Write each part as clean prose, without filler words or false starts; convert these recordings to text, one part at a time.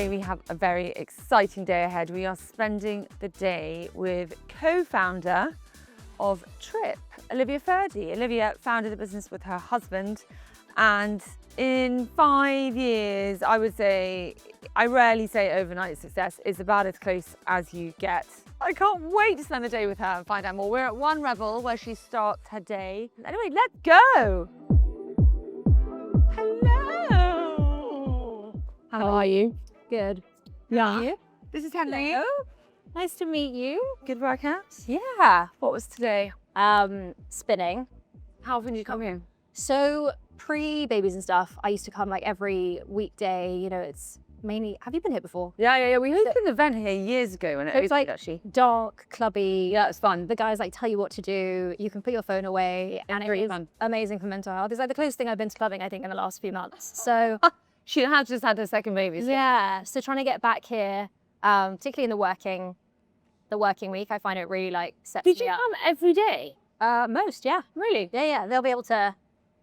Today we have a very exciting day ahead. We are spending the day with co-founder of Trip, Olivia Ferdi. Olivia founded the business with her husband, and in 5 years, I would say, I rarely say overnight success, is about as close as you get. I can't wait to spend the day with her and find out more. We're at One Rebel where she starts her day. Anyway, let's go. Hello. How are you? Good. Yeah. You? This is Henry. Nice to meet you. Good workout. Yeah. What was today? Spinning. How often did you come here? So pre-babies and stuff, I used to come like every weekday. You know, it's mainly. Have you been here before? Yeah. We hosted an event here years ago when it was like actually. dark, clubby. Yeah, it's fun. The guys like tell you what to do. You can put your phone away, and Very it is fun. amazing for mental health. It's like the closest thing I've been to clubbing, I think, in the last few months. So She has just had her second baby. So. yeah. So trying to get back here, particularly in the working week, I find it really like sets Did me you up. come every day? Most, yeah. Really? Yeah. They'll be able to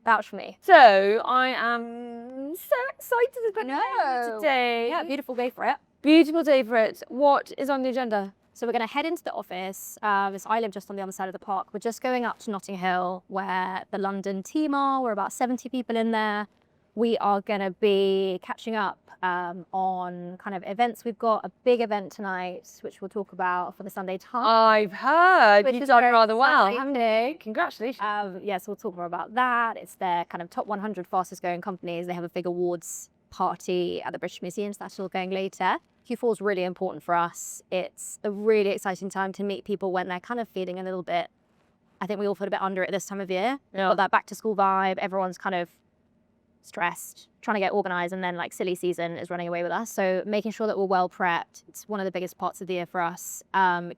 vouch for me. So I am so excited to spend the day with you know. today. Yeah, beautiful day for it. Beautiful day for it. What is on the agenda? So we're going to head into the office. So I live just on the other side of the park. We're just going up to Notting Hill, where the London team are. We're about 70 people in there. We are going to be catching up on kind of events. We've got a big event tonight, which we'll talk about for the Sunday Times. I've heard Which you've is done very rather well, exciting. haven't you? Congratulations. Yeah, so we'll talk more about that. It's their kind of top 100 fastest growing companies. They have a big awards party at the British Museum, so that's all going later. Q4 is really important for us. It's a really exciting time to meet people when they're kind of feeling a little bit, I think we all feel a bit under it this time of year. Yeah. Got that back to school vibe. Everyone's kind of stressed, trying to get organized, and then like silly season is running away with us. So making sure that we're well prepped. It's one of the biggest parts of the year for us.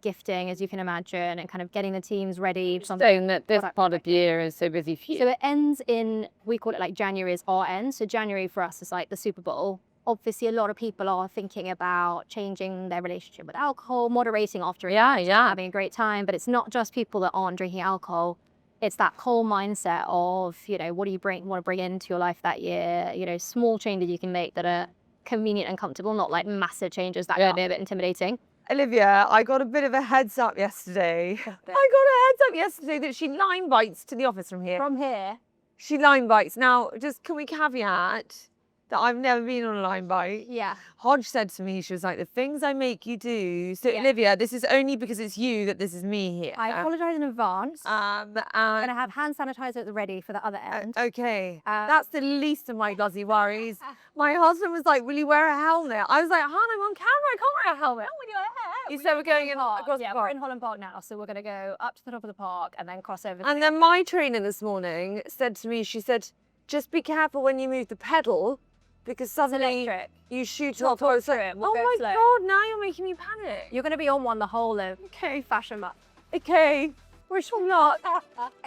Gifting, as you can imagine, and kind of getting the teams ready. Saying that this part of the year is so busy for you. So it ends in, we call it like January is our end. So January for us is like the Super Bowl. Obviously, a lot of people are thinking about changing their relationship with alcohol, moderating after having a great time. But it's not just people that aren't drinking alcohol. It's that whole mindset of, you know, what do you want to bring into your life that year? You know, small changes you can make that are convenient and comfortable, not like massive changes that can be a bit intimidating. Olivia, I got a bit of a heads up yesterday. That she line bikes to the office from here. From here. She line bikes. Now, just can we caveat that I've never been on a line bike? Yeah. Hodge said to me, she was like, the things I make you do. So Yeah. Olivia, this is only because it's you that this is me here. I apologize in advance. I'm going And to have hand sanitizer at the ready for the other end. okay, that's the least of my bloody worries. My husband was like, will you wear a helmet? I was like, hon, I'm on camera, I can't wear a helmet. He said we're going in across the Yeah, park. we're in Holland Park now, so we're going to go up to the top of the park and then cross over. And then my trainer this morning said to me, she said, just be careful when you move the pedal because suddenly electric. you shoot We'll off. talk through it. We'll Oh go my slow. God, now you're making me panic. You're going to be on one the whole of Okay, fashion month. okay, wish me luck.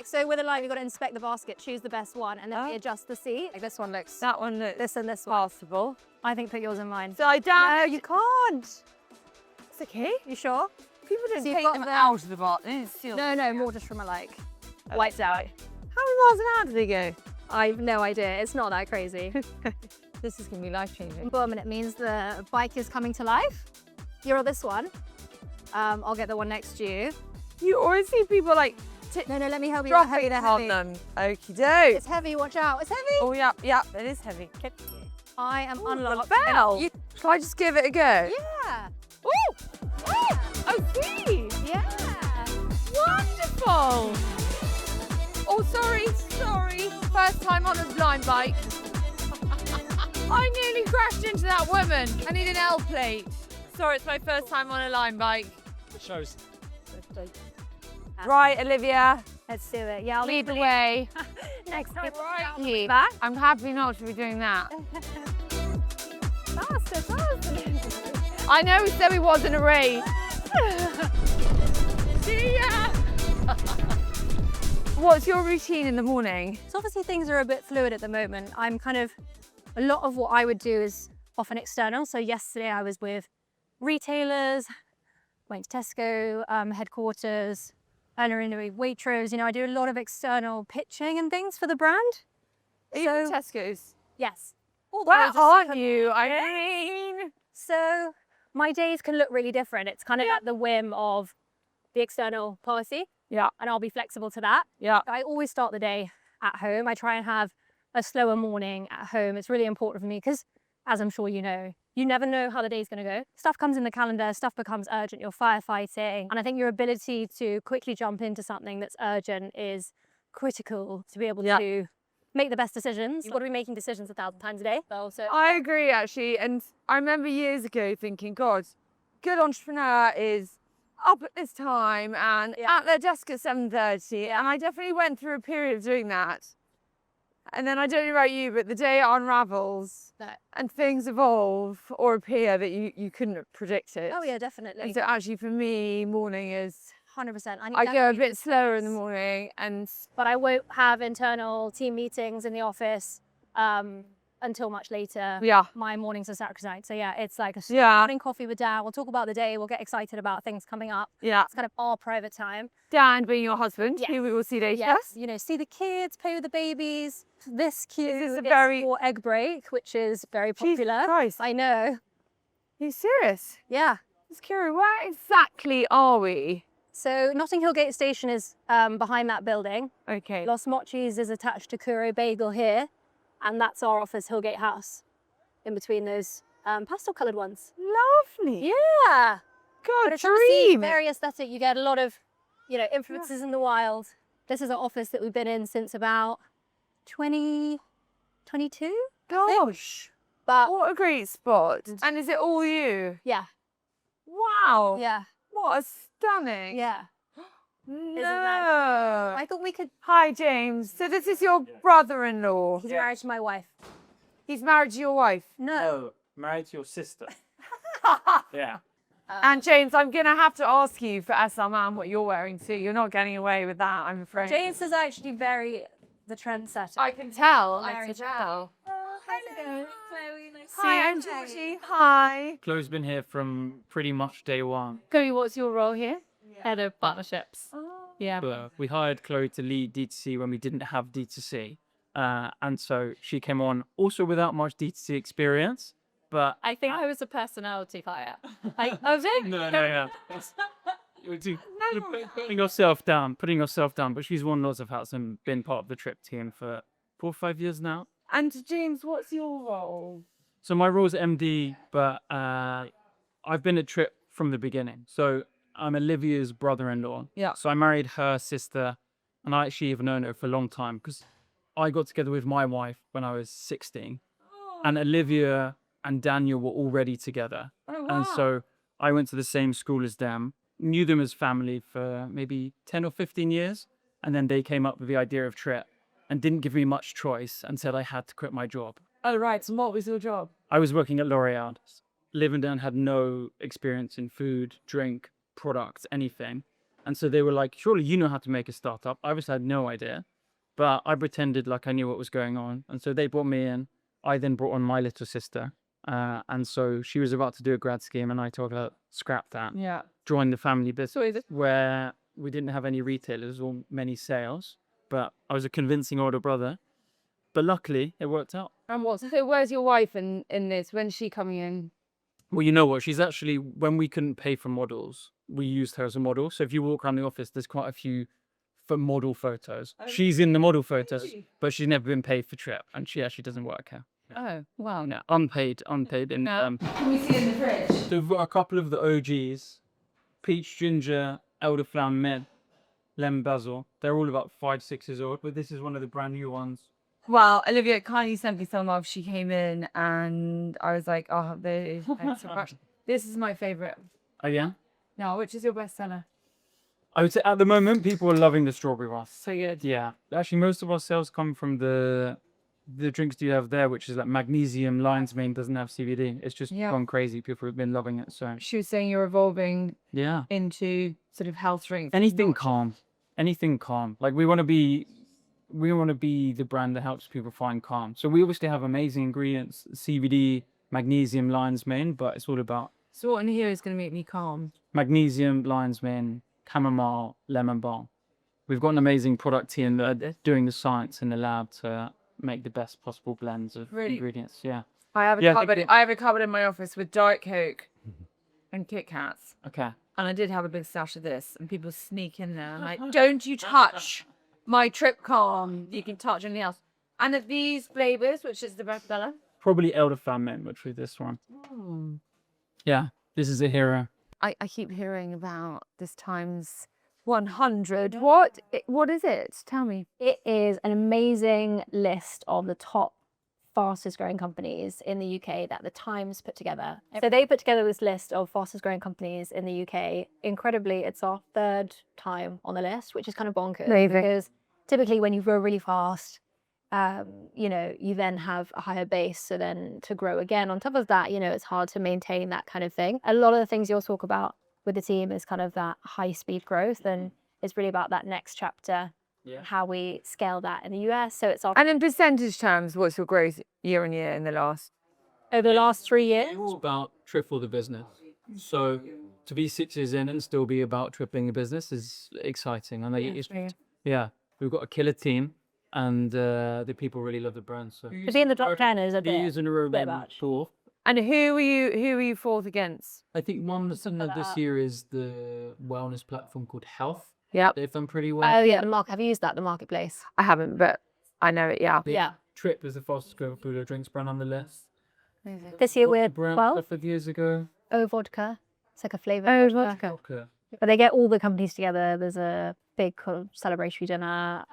So with a line, you've got to inspect the basket, choose the best one, and then Oh. adjust the seat. Like this one looks That one looks this and this one. passable. I think put yours in mine. So I down. No, you can't. It's okay. You sure? People don't So you've take got them the- out of the box. They just seal No, them. more just from a like wiped out. How many miles an hour do they go? I've no idea. It's not that crazy. This is going to be life-changing. Boom, and it means the bike is coming to life. You're on this one. I'll get the one next to you. You always see people like No, let me help you. drop Heavy, it they're on heavy. them. Okie doke. It's heavy, watch out. It's heavy. Oh, yeah, it is heavy. I am Ooh, unlocked. bell. You- Shall I just give it a go? Yeah. Ooh! Oh, see! Yeah. Wonderful! Oh, sorry. First time on a blind bike. I nearly crashed into that woman. I need an L plate. Sorry, it's my first time on a line bike. It shows. Right, Olivia, Let's do it. Yeah, I'll lead the way. next time. Right Down here. the back. I'm happy not to be doing that. Faster. I know we said we wasn't a race. See ya! What's your routine in the morning? So obviously things are a bit fluid at the moment. I'm kind of, a lot of what I would do is often external. So yesterday I was with retailers, went to Tesco headquarters, earning a Waitrose. You know, I do a lot of external pitching and things for the brand. Are you in Tesco's? Yes. Where just aren't come- you? I mean, So my days can look really different. It's kind of at the whim of the external policy. Yeah. And I'll be flexible to that. Yeah. I always start the day at home. I try and have a slower morning at home. It's really important for me because, as I'm sure you know, you never know how the day's going to go. Stuff comes in the calendar, stuff becomes urgent, you're firefighting. And I think your ability to quickly jump into something that's urgent is critical to be able to make the best decisions. You've got to be making decisions 1,000 times a day. So I agree, actually. And I remember years ago thinking, God, good entrepreneur is up at this time and at their desk at 7:30. And I definitely went through a period of doing that. And then I don't know about you, but the day it unravels and things evolve or appear that you couldn't predict it. Oh yeah, definitely. And so actually for me, morning is 100%. I go a bit slower in the morning, but I won't have internal team meetings in the office until much later. Yeah. My mornings are sacrosanct. So yeah, it's like a morning coffee with Dan. We'll talk about the day. We'll get excited about things coming up. Yeah. It's kind of our private time. Dan being your husband, who we will see later. Yes. You know, see the kids, play with the babies. This cute is a very egg break, which is very popular. Jesus Christ. I know. Are you serious? Yeah. Just curious, where exactly are we? So Notting Hill Gate Station is behind that building. Okay. Los Mochis is attached to Kuro Bagel here, and that's our office, Hillgate House, in between those pastel-coloured ones. Lovely. Yeah. God, but it's obviously dream. very aesthetic. You get a lot of, you know, influences in the wild. This is our office that we've been in since about 2022. Gosh. But what a great spot. And is it all you? Yeah. Wow. Yeah. What a stunning. Yeah. No. I thought we could. Hi, James. So this is your brother-in-law. He's married to my wife. He's married to your wife? No, married to your sister. Yeah. And James, I'm going to have to ask you for SLM what you're wearing too. You're not getting away with that, I'm afraid. James is actually very the trendsetter. I can tell. I Very can tell. Hello, Chloe. Nice to Hi, I'm Georgie. Hi. Chloe's been here from pretty much day one. Chloe, what's your role here? Head of partnerships. Yeah. We hired Chloe to lead D2C when we didn't have D2C. And so she came on also without much D2C experience. But I think I was a personality hire. I was in. No. Putting yourself down. But she's worn lots of hats and been part of the Trip team for 4 or 5 years now. And James, what's your role? So my role is MD, but I've been at Trip from the beginning. So I'm Olivia's brother-in-law. Yeah. So I married her sister, and I actually have known her for a long time because I got together with my wife when I was 16, and Olivia and Daniel were already together. Oh, wow. And so I went to the same school as them, knew them as family for maybe 10 or 15 years, and then they came up with the idea of Trip and didn't give me much choice and said I had to quit my job. Oh, right. So what was your job? I was working at L'Oreal. Liv and Dan had no experience in food, drink, products, anything. And so they were like, surely you know how to make a startup. I obviously had no idea, but I pretended like I knew what was going on. And so they brought me in. I then brought on my little sister. And so she was about to do a grad scheme and I told her, scrap that. Yeah. Join the family business where we didn't have any retailers or many sales, but I was a convincing older brother. But luckily it worked out. And so where's your wife in this? When's she coming in? Well, you know what? She's actually, when we couldn't pay for models, we used her as a model. So if you walk around the office, there's quite a few for model photos. She's in the model photos, but she's never been paid for Trip, and she actually doesn't work here. Oh, wow. No, unpaid. And Can we see in the fridge? so we've got a couple of the OGs: peach ginger, elderflower mint, lemon basil. They're all about 5-6 years old, but this is one of the brand new ones. Well, Olivia kindly sent me some of. She came in and I was like, oh, this is my favourite. Oh yeah. Now, which is your bestseller? I would say at the moment people are loving the strawberry one. So good. Yeah, actually most of our sales come from the drinks you have there, which is like magnesium lion's mane, doesn't have CBD. It's just gone crazy. People have been loving it. So She was saying you're evolving yeah, into sort of health drinks. anything calm. Like we want to be the brand that helps people find calm. So we obviously have amazing ingredients: CBD, magnesium, lion's mane, but it's all about So what in here is going to make me calm? magnesium, lion's mane, chamomile, lemon balm. We've got an amazing product team that are doing the science in the lab to make the best possible blends of ingredients. Yeah. I have a Yeah. cupboard. I have a cupboard in my office with Diet Coke and Kit Kats. Okay. And I did have a big stash of this, and people sneak in there. I'm like, don't you touch my Trip Calm. You can touch anything else. And of these flavors, which is the best seller? Probably elderflower which with this one. Yeah, this is a hero. I keep hearing about this times 100. What is it? Tell me. It is an amazing list of the top fastest growing companies in the UK that the Times put together. So they put together this list of fastest growing companies in the UK. Incredibly, it's our 3rd time on the list, which is kind of bonkers. Amazing. Because typically when you grow really fast, you know, you then have a higher base. So then to grow again on top of that, you know, it's hard to maintain that kind of thing. A lot of the things you'll talk about with the team is kind of that high speed growth, and it's really about that next chapter. Yeah. How we scale that in the US. So it's our And in percentage terms, what's your growth year on year in the last? over the last 3 years. It's about triple the business. So to be 6 years in and still be about tripling the business is exciting. And yeah, we've got a killer team, and the people really love the brand. So To be in the top 10 is a bit. in a row, bit maybe much. 4. And who are you fourth against? I think one that's in this year is the wellness platform called Health. Yep. They've done pretty well. Oh yeah, have you used that, the marketplace? I haven't, but I know it. Yeah. Yeah. Trip is the fastest growing food or drinks brand on the list. This year Got the we're brand 12. a couple of years ago. Oh, vodka. It's like a flavour. vodka. Okay. But they get all the companies together. There's a big celebratory dinner,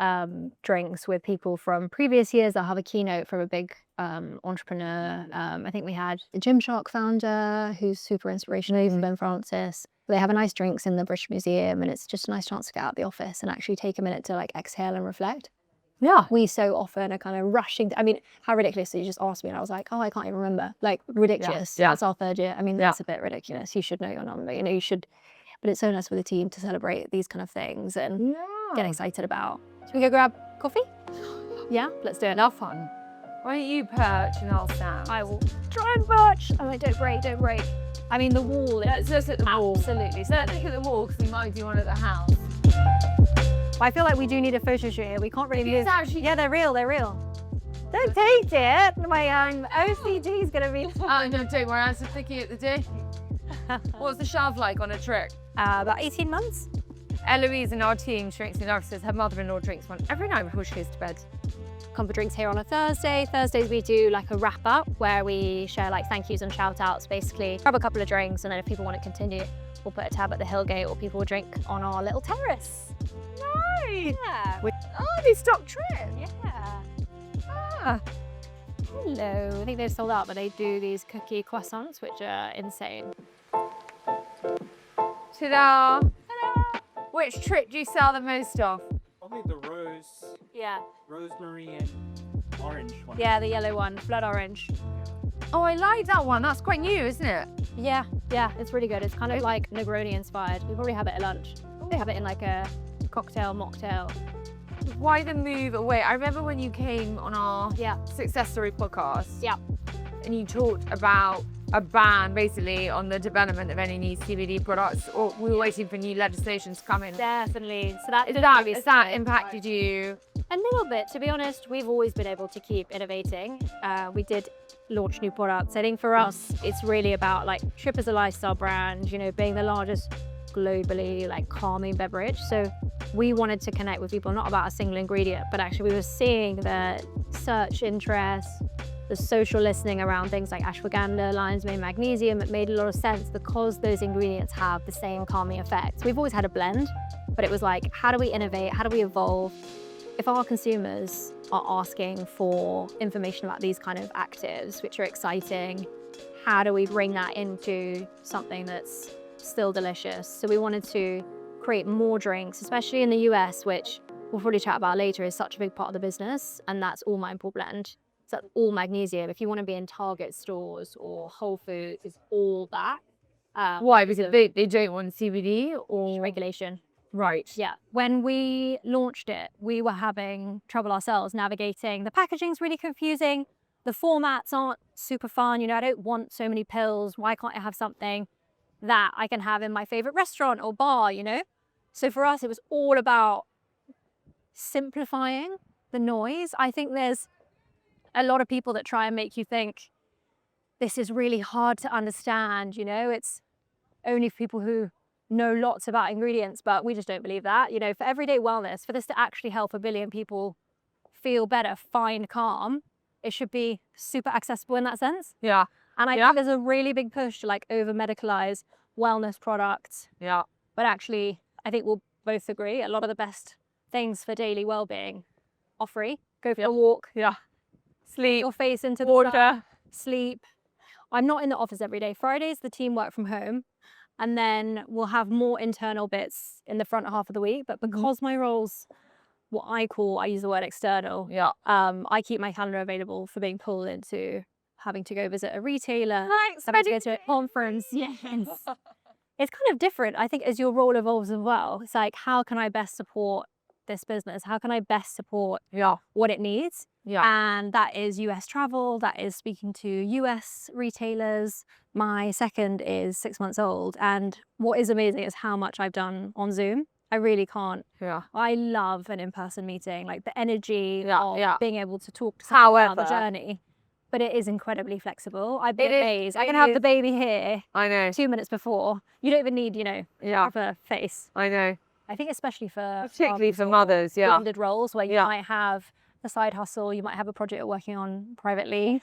drinks with people from previous years. They'll have a keynote from a big entrepreneur. I think we had the Gymshark founder, who's super inspirational, even Ben Francis. They have a nice drinks in the British Museum, and it's just a nice chance to get out of the office and actually take a minute to like exhale and reflect. Yeah. We so often are kind of rushing. I mean, how ridiculous. You just asked me, and I was like, oh, I can't even remember. Like, ridiculous. Yeah. That's our 3rd year. I mean, that's a bit ridiculous. You should know your number. You know, you should. But it's so nice with the team to celebrate these kind of things and get excited about. Should we go grab coffee? Yeah, let's do it. Love fun. Why don't you perch and I'll stand? I will try and perch. Oh, wait, don't break. I mean, the wall. Let's look at the wall. Absolutely. So Let's look at the wall because we might do one at the house. I feel like we do need a photo shoot here. We can't really move. Actually, Yeah, they're real. Don't take it. My OCD is gonna be. oh no, don't worry. I'm just thinking at the day. What's the shelf like on a trip? About 18 months. Eloise and our team, Shrinks and Luxe, says her mother-in-law drinks one every night before she goes to bed. Come for drinks here on a Thursday. Thursdays we do like a wrap up where we share like thank yous and shout outs, basically. Grab a couple of drinks, and then if people want to continue, we'll put a tab at the Hillgate, or people will drink on our little terrace. Nice. Yeah. Oh, they stopped trip. Yeah. Ah. Hello. I think they've sold out, but they do these cookie croissants, which are insane. Ta-da. Which trip do you sell the most of? Probably the rosemary and orange one. Yeah, the yellow one, blood orange. Oh, I like that one. That's quite new, isn't it? Yeah, it's really good. It's kind of like Negroni inspired. We probably have it at lunch. They have it in like a cocktail, mocktail. Why the move away? I remember when you came on our Success Story podcast. Yeah. And you talked about a ban basically on the development of any new CBD products, or we were waiting for new legislation to come in. Definitely. So that Has that impacted you? A little bit, to be honest. We've always been able to keep innovating. We did launch new products. I think for us, it's really about like Trip as a lifestyle brand, you know, being the largest globally like calming beverage. So we wanted to connect with people, not about a single ingredient, but actually we were seeing the search interest, the social listening around things like ashwagandha, lion's mane, magnesium. It made a lot of sense because those ingredients have the same calming effects. We've always had a blend, but it was like, how do we innovate? How do we evolve? If our consumers are asking for information about these kind of actives, which are exciting, how do we bring that into something that's still delicious? So we wanted to create more drinks, especially in the US, which we'll probably chat about later, is such a big part of the business, and that's all mindful blend. So that's all magnesium. If you want to be in Target stores or Whole Foods, it's all that. Why? Because they don't want CBD or regulation. Right. Yeah. When we launched it, we were having trouble ourselves navigating. The packaging's really confusing. The formats aren't super fun. You know, I don't want so many pills. Why can't I have something that I can have in my favorite restaurant or bar, you know? So for us, it was all about simplifying the noise. I think there's a lot of people that try and make you think this is really hard to understand, you know, it's only for people who know lots about ingredients, but we just don't believe that. You know, for everyday wellness, for this to actually help 1 billion people feel better, find calm, it should be super accessible in that sense. Yeah. And I think there's a really big push to like over medicalize wellness products. Yeah. But actually, I think we'll both agree a lot of the best things for daily well-being are free. Go for a walk. Yeah. Sleep. Your face into the Water. sun, sleep. I'm not in the office every day. Fridays, the team work from home. And then we'll have more internal bits in the front half of the week. But because my role's what I use the word external. Yeah. I keep my calendar available for being pulled into having to go visit a retailer, having to go to a conference. Yes. It's kind of different, I think, as your role evolves as well. It's like, how can I best support this business? How can I best support what it needs? Yeah. And that is US travel, that is speaking to US retailers. My second is 6 months old. And what is amazing is how much I've done on Zoom. I really can't. Yeah. I love an in-person meeting, like the energy of being able to talk to someone about the journey. But it is incredibly flexible. I'd be amazed. I can have the baby here. I know. 2 minutes before. You don't even need, you know, proper face. I know. I think especially for particularly for mothers, blended roles where you might have a side hustle, you might have a project you're working on privately.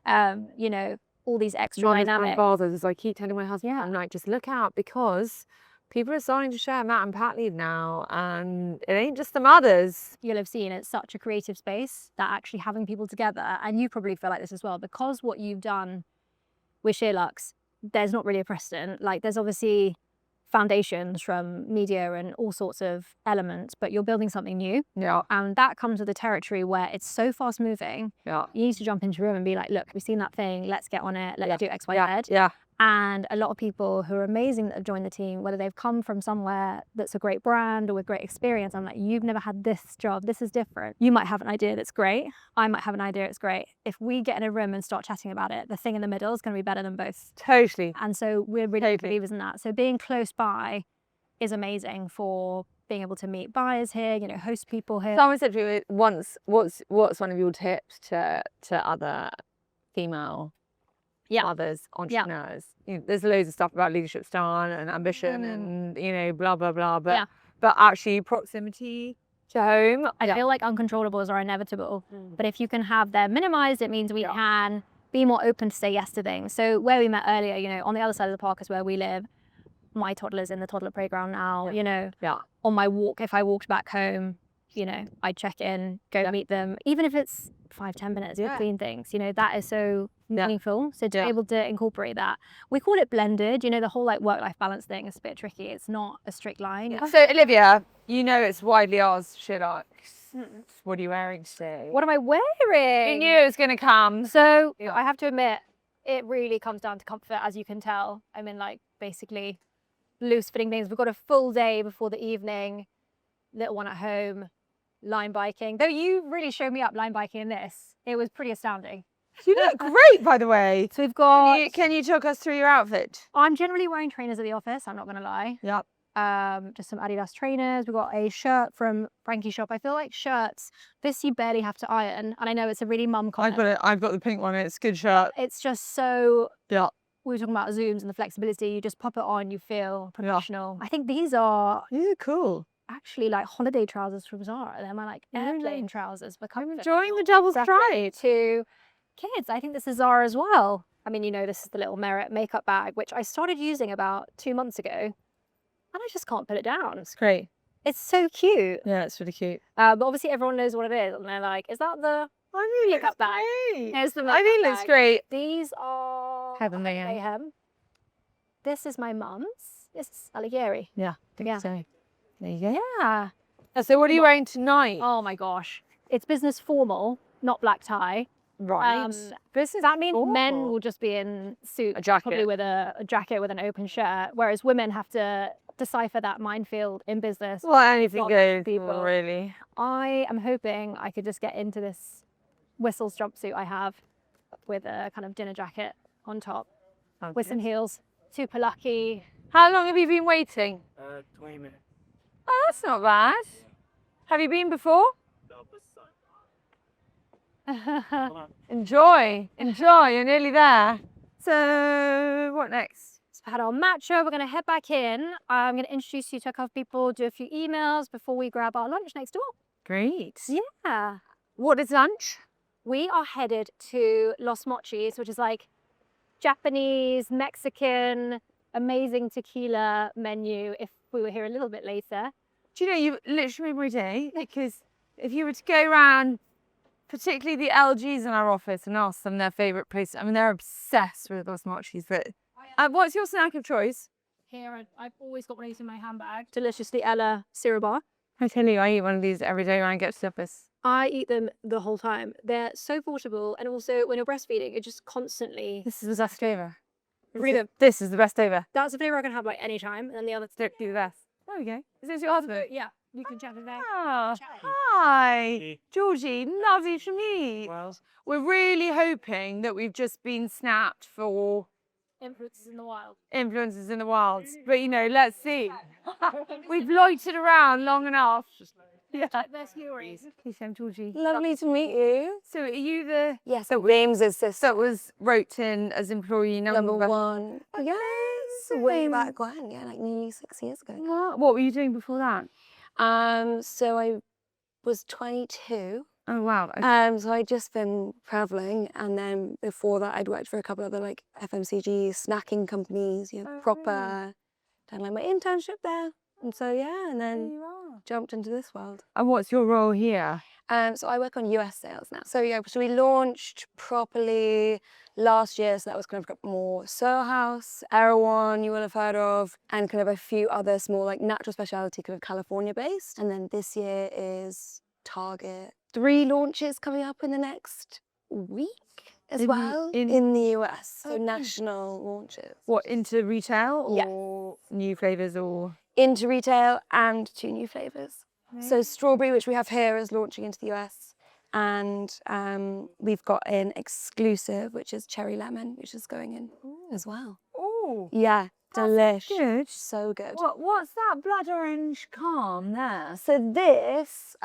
You know, all these extra dynamics. Fathers, as I keep telling my husband, I'm like, just look out, because people are starting to share mat and pat leave now, and it ain't just the mothers. You'll have seen it's such a creative space that actually having people together, and you probably feel like this as well, because what you've done with SheerLuxe, there's not really a precedent. Like, there's obviously foundations from media and all sorts of elements, but you're building something new. Yeah. And that comes with a territory where it's so fast moving. Yeah. You need to jump into a room and be like, look, we've seen that thing, let's get on it, let's do X, Y, Z. Yeah. And a lot of people who are amazing that have joined the team, whether they've come from somewhere that's a great brand or with great experience, I'm like, you've never had this job, this is different. You might have an idea that's great. I might have an idea that's great. If we get in a room and start chatting about it, the thing in the middle is going to be better than both. Totally. And so we're really big believers in that. So being close by is amazing for being able to meet buyers here, you know, host people here. Someone said to me once, what's one of your tips to other female mothers, entrepreneurs? You know, there's loads of stuff about leadership style and ambition and, you know, blah, blah, blah. But actually proximity to home. I feel like uncontrollables are inevitable. But if you can have them minimized, it means we can be more open to say yes to things. So where we met earlier, you know, on the other side of the park is where we live. My toddler's in the toddler playground now, you know. On my walk, if I walked back home, you know, I'd check in, go meet them, even if it's 5-10 minutes between things, you know, that is so meaningful. So to be able to incorporate that, we call it blended, you know, the whole like work-life balance thing is a bit tricky. It's not a strict line. So Olivia, you know, it's widely asked, SheerLuxe, what are you wearing today? What am I wearing? You knew it was going to come. So I have to admit, it really comes down to comfort, as you can tell. I mean, like, basically loose fitting things. We've got a full day before the evening, little one at home, line biking. Though you really showed me up line biking in this. It was pretty astounding. You look great, by the way. So we've got... Can you talk us through your outfit? I'm generally wearing trainers at the office, I'm not going to lie. Yep. Just some Adidas trainers. We've got a shirt from Frankie Shop. I feel like shirts, this you barely have to iron. And I know it's a really mum comment. I've got the pink one. It's a good shirt. It's just so... Yeah. We were talking about Zooms and the flexibility. You just pop it on, you feel professional. I think these are... Yeah, cool. Actually like holiday trousers from Zara. They're my like airplane trousers. I'm enjoying the double stripe. To kids, I think this is Zara as well. I mean, you know, this is the little Merit makeup bag, which I started using about 2 months ago, and I just can't put it down. It's great. It's so cute. Yeah, it's really cute. But obviously everyone knows what it is, and they're like, is that the makeup bag? Here's the makeup I think it looks great. These are Heaven Mayhem. This is my mum's. This is Alighieri. Yeah, I think so. There you go. Yeah. So what are you wearing tonight? Oh my gosh. It's business formal, not black tie. Right. Business that means formal. Men will just be in suit, probably with a jacket with an open shirt, whereas women have to decipher that minefield in business. Well, anything goes, people. Really. I am hoping I could just get into this Whistles jumpsuit I have with a kind of dinner jacket on top, with some heels. Super lucky. How long have you been waiting? 20 minutes. Oh, that's not bad. Have you been before? Enjoy, you're nearly there. So what next? So we had our matcha. We're going to head back in. I'm going to introduce you to a couple of people, do a few emails before we grab our lunch next door. Great. Yeah. What is lunch? We are headed to Los Mochis, which is like Japanese, Mexican, amazing tequila menu if we were here a little bit later. Do you know, you literally made my day, because if you were to go around, particularly the LGs in our office, and ask them their favourite place, I mean, they're obsessed with Los Mochis, but what's your snack of choice? Here, I've always got one of these in my handbag. Deliciously Ella cereal bar. I tell you, I eat one of these every day when I get to the office. I eat them the whole time. They're so portable, and also when you're breastfeeding, it just constantly. This is the best flavour. Read them. This is the best flavour. That's a flavour I can have like any time, and then the other. Strictly the best. There we go. Is this your husband? Yeah, you can chat today. Ah, hi, Georgie. Lovely to meet. Well, We're really hoping that we've just been snapped for Influences in the wild. influences in the wilds, but you know, let's see. We've loitered around long enough. Yeah. There's theories. Please, I'm Georgie. Lovely to meet you. So, are you the Yes, James is sister that was wrote in as employee number one. Yes, way back when, yeah, like nearly 6 years ago. What were you doing before that? So I was 22. Oh wow. So I'd just been traveling, and then before that, I'd worked for a couple other like FMCG snacking companies. You know, Oh, proper. Done like my internship there, and so yeah, and There then you are. jumped into this world. And what's your role here? So I work on US sales now. So yeah, so we launched properly last year. So that was kind of more Soho House, Erewhon, you will have heard of, and kind of a few other small like natural specialty kind of California based. And then this year is Target. 3 launches coming up in the next week as In- well in- in the US. So Okay. national launches. What, into retail Yes. or new flavours or? Into retail and 2 new flavours. So strawberry, which we have here, is launching into the US. And we've got an exclusive, which is cherry lemon, which is going in as well. Oh, Yeah, delish. good. So good. What's that blood orange calm there? So this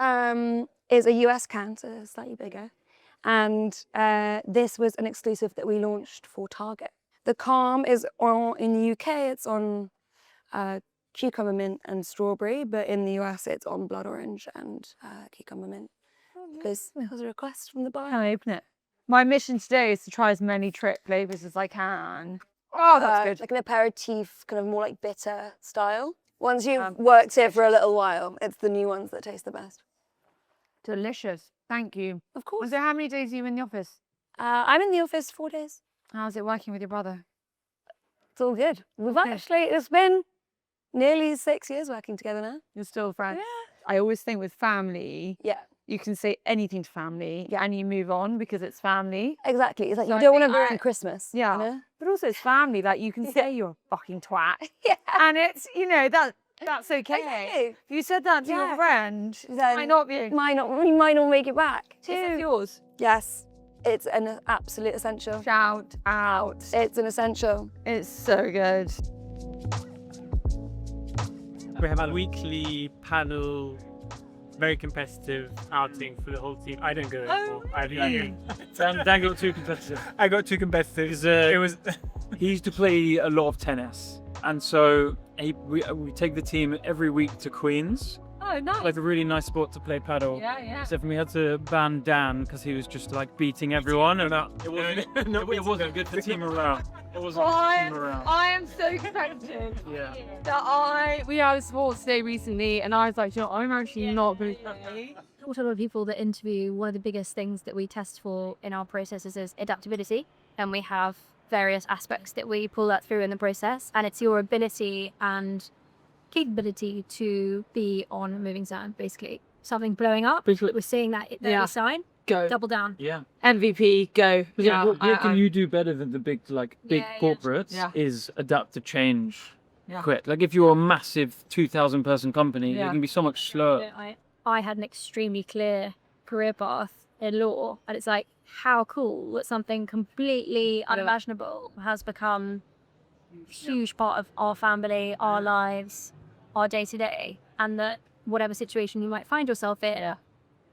is a US can, so slightly bigger. And this was an exclusive that we launched for Target. The calm is in the UK, it's on cucumber mint and strawberry, but in the US it's on blood orange and cucumber mint. Because it was a request from the buyer. Can I open it? My mission today is to try as many Trip flavours as I can. Oh, that's good. Like an aperitif, kind of more like bitter style. Once you've worked here for a little while, it's the new ones that taste the best. Delicious. Thank you. Of course. So how many days are you in the office? I'm in the office 4 days. How's it working with your brother? It's all good. We've Okay. actually, it's been nearly 6 years working together now. You're still friends? Yeah. I always think with family, Yeah, you can say anything to family and you move on because it's family. exactly. It's like So you I don't want think to ruin Christmas. Yeah. You know? But also it's family, like you can say you're a fucking twat. Yeah. And it's, you know, that's okay. Exactly. If you said that to your Yeah. friend, Then might not be. We might not make it back. Is this yours? Yes, it's an absolute essential. Shout out. It's an essential. It's so good. We have a weekly panel, very competitive outing for the whole team. I didn't go. Dan got too competitive. I got too competitive. It was. He used to play a lot of tennis, and so we take the team every week to Queens, Oh, nice. like a really nice spot to play paddle. Yeah. Except we had to ban Dan because he was just like beating everyone, and it wasn't good for team morale. It wasn't good for team morale. I am so competitive Yeah. that we had a sports day recently and I was like, you know, I'm actually not going to play. Talk to a lot of people that interview. One of the biggest things that we test for in our processes is adaptability, and we have various aspects that we pull that through in the process, and it's your ability and capability to be on a moving zone. Basically, something blowing up, we're seeing that Yeah. sign, Go. double down. Yeah. MVP, go. Yeah. What can you do better than the big Yeah. corporates Yeah. is adapt to change Yeah. quick. Like if you're a massive 2,000 person company, Yeah. you can be so much slower. I had an extremely clear career path in law, and it's like, how cool that something completely unimaginable has become a huge part of our family, our lives, our day to day, and that whatever situation you might find yourself in,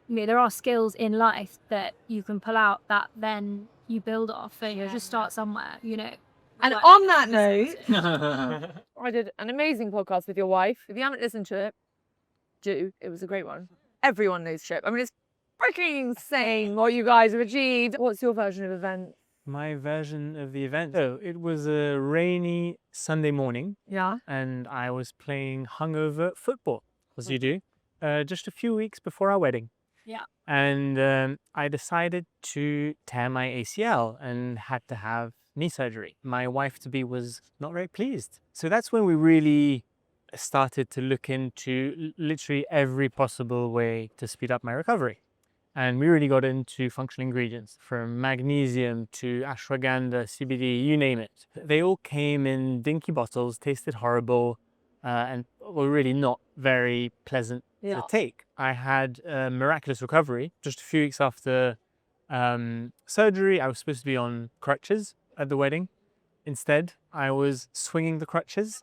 you know, there are skills in life that you can pull out that then you build off. And you just start somewhere, And Like, on that note, I did an amazing podcast with your wife. If you haven't listened to it, do. It was a great one. Everyone knows Trip. I mean, it's freaking insane what you guys have achieved. What's your version of event? My version of the event. So it was a rainy Sunday morning, Yeah. and I was playing hungover football, as you do, just a few weeks before our wedding. Yeah. And I decided to tear my ACL and had to have knee surgery. My wife-to-be was not very pleased. So that's when we really started to look into literally every possible way to speed up my recovery. And we really got into functional ingredients, from magnesium to ashwagandha, CBD, you name it. They all came in dinky bottles, tasted horrible, and were really not very pleasant to take. I had a miraculous recovery. Just a few weeks after surgery, I was supposed to be on crutches at the wedding. Instead, I was swinging the crutches.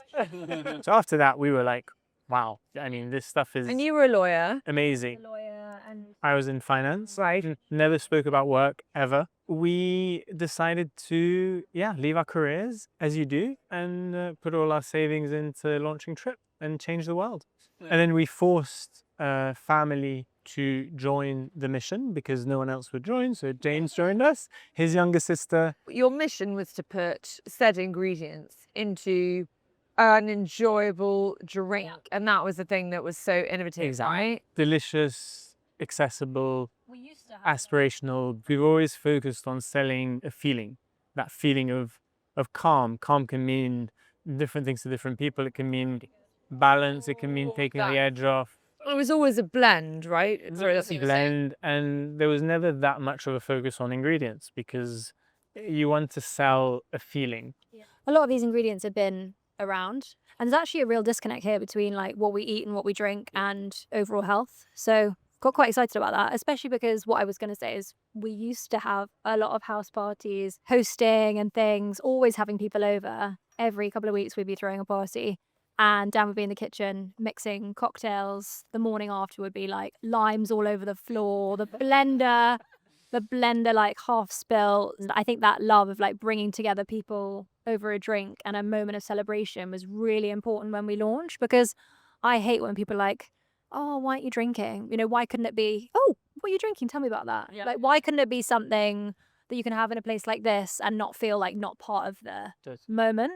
So after that, we were like, wow, I mean, this stuff is And you were a lawyer. amazing. lawyer and I was in finance. Right. Never spoke about work ever. We decided to, leave our careers as you do and put all our savings into launching Trip and change the world. And then we forced family to join the mission because no one else would join. So James joined us, his younger sister. Your mission was to put said ingredients into an enjoyable drink. And that was the thing that was so innovative, right? Delicious, accessible, we used to have aspirational. We've always focused on selling a feeling, that feeling of calm. Calm can mean different things to different people. It can mean balance. It can mean taking the edge off. It was always a blend, right? Sorry, that's A what you were saying. blend, and there was never that much of a focus on ingredients because you want to sell a feeling. A lot of these ingredients have been around, and there's actually a real disconnect here between like what we eat and what we drink and overall health. So got quite excited about that, especially because what I was going to say is we used to have a lot of house parties, hosting and things, always having people over. Every couple of weeks we'd be throwing a party, and Dan would be in the kitchen mixing cocktails. The morning after would be like limes all over the floor, the blender like half spilt. I think that love of like bringing together people over a drink and a moment of celebration was really important when we launched, because I hate when people are like, oh, why aren't you drinking? Why couldn't it be, oh, what are you drinking? Tell me about that. Yeah. Like, why couldn't it be something that you can have in a place like this and not feel like not part of the moment?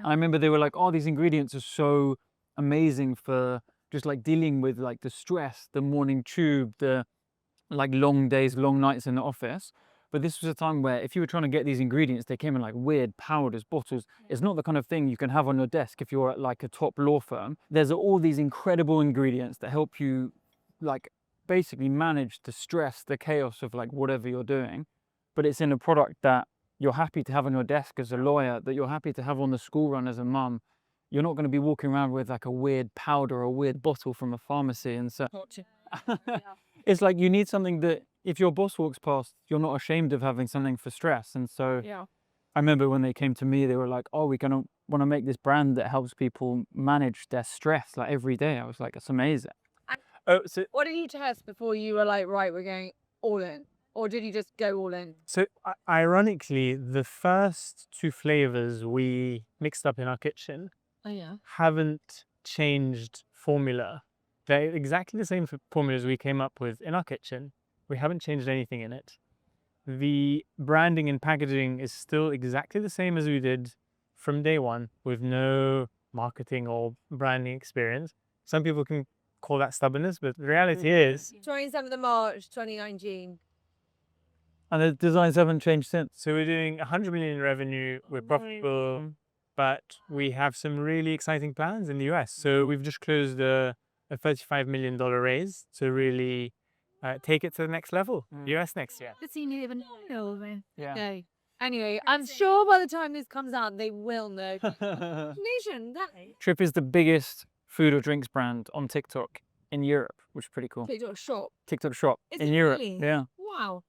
I remember they were like, oh, these ingredients are so amazing for just like dealing with like the stress, the morning tube, the like long days, long nights in the office. But this was a time where if you were trying to get these ingredients, they came in like weird powders, bottles. It's not the kind of thing you can have on your desk if you're at like a top law firm. There's all these incredible ingredients that help you like basically manage the stress, the chaos of like whatever you're doing. But it's in a product that you're happy to have on your desk as a lawyer, that you're happy to have on the school run as a mum. You're not going to be walking around with like a weird powder or a weird bottle from a pharmacy. And so it's like you need something that if your boss walks past, you're not ashamed of having something for stress. And so I remember when they came to me, they were like, oh, we're going to want to make this brand that helps people manage their stress like every day. I was like, it's amazing. So What did you test before you were like, right, we're going all in? Or did you just go all in? So ironically, the first two flavors we mixed up in our kitchen haven't changed formula. They're exactly the same formulas we came up with in our kitchen. We haven't changed anything in it. The branding and packaging is still exactly the same as we did from day one, with no marketing or branding experience. Some people can call that stubbornness, but the reality is, 27th of March, 2019. And the designs haven't changed since. so we're doing 100 million in revenue, we're profitable, but we have some really exciting plans in the US. So we've just closed a $35 million raise to really take it to the next level, US next year. It's you even know, man. Yeah. Okay. Anyway, I'm sure by the time this comes out, they will know. Nation, that Trip is the biggest food or drinks brand on TikTok in Europe, which is pretty cool. TikTok shop. TikTok shop Is in it Europe. really? Yeah. Wow.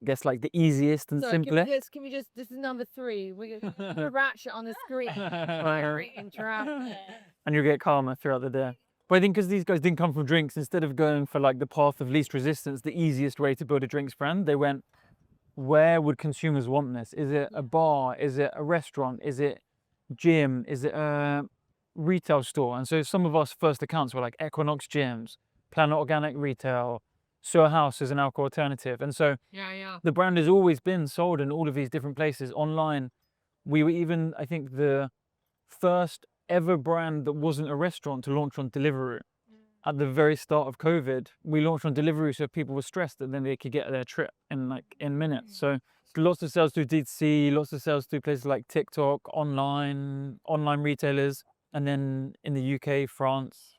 Guess like the easiest and So simplest. can we just, this is number 3. We're going to ratchet on the screen. Interact. And you'll get calmer throughout the day. But I think because these guys didn't come from drinks, instead of going for like the path of least resistance, the easiest way to build a drinks brand, they went, where would consumers want this? Is it a bar? Is it a restaurant? Is it gym? Is it a retail store? And so some of our first accounts were like Equinox Gyms, Planet Organic Retail, Sewer House as an alcohol alternative. And so the brand has always been sold in all of these different places online. We were even, I think, the first ever brand that wasn't a restaurant to launch on Deliveroo. At the very start of COVID, we launched on Deliveroo so people were stressed that then they could get their trip in minutes. So lots of sales through D2C, lots of sales through places like TikTok, online retailers, and then in the UK, France,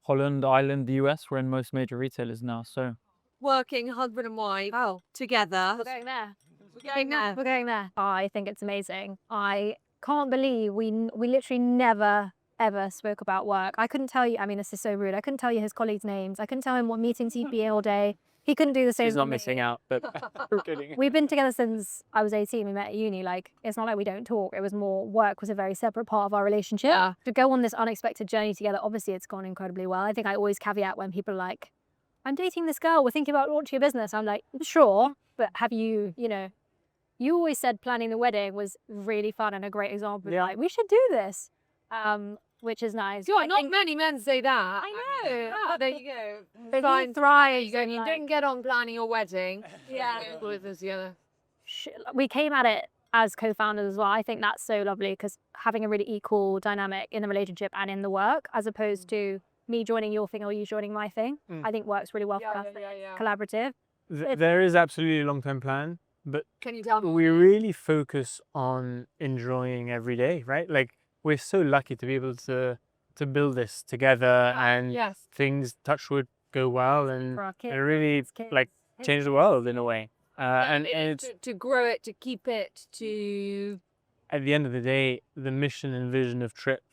Holland, Ireland, the US, we're in most major retailers now. So Working husband and wife together. We're going there. We're going there. We're going there. I think it's amazing. I can't believe we literally never ever spoke about work. I couldn't tell you, I mean, this is so rude. I couldn't tell you his colleagues' names. I couldn't tell him what meetings he'd be in all day. He couldn't do the same. He's for not me. missing out, but I'm kidding. We've been together since I was 18. We met at uni. Like, it's not like we don't talk. It was more work was a very separate part of our relationship. Yeah. To go on this unexpected journey together, obviously it's gone incredibly well. I think I always caveat when people are like, I'm dating this girl, we're thinking about launching a business. I'm like, sure, but have you, you always said planning the wedding was really fun and a great example. Yeah. Like, we should do this, which is nice. God, not many men say that. I know. Ah, there you go. But Fine, he thrive. thrives You in, like- didn't get on planning your wedding. Yeah. With us together. We came at it as co-founders as well. I think that's so lovely because having a really equal dynamic in the relationship and in the work, as opposed to me joining your thing or you joining my thing, I think works really well for us. Collaborative. There is absolutely a long-term plan, but Can you tell me? we really focus on enjoying every day, right? Like, we're so lucky to be able to build this together, and Yes. things, touch wood, go well, and For our it kids. really kids. like change the world in a way. And it's to grow it, to keep it, to at the end of the day, the mission and vision of Trip